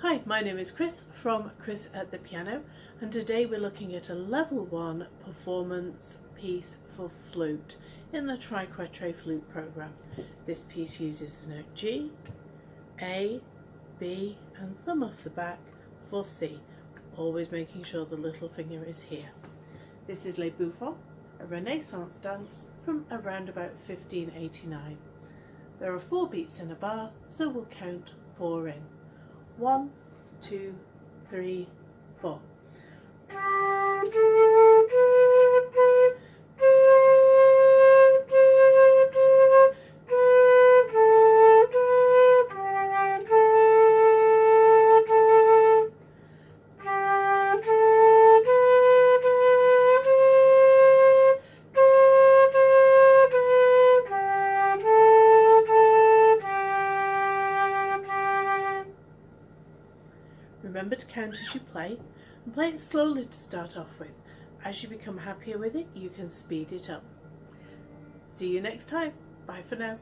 Hi, my name is Chris from Chris at the Piano, and today we're looking at a level 1 performance piece for flute in the Tri-Quatre flute program. This piece uses the note G, A, B and thumb off the back for C, always making sure the little finger is here. This is Les Bouffons, a Renaissance dance from around about 1589. There are 4 beats in a bar, so we'll count 4 in. 1, 2, 3, 4. Remember to count as you play, and play it slowly to start off with. As you become happier with it, you can speed it up. See you next time. Bye for now.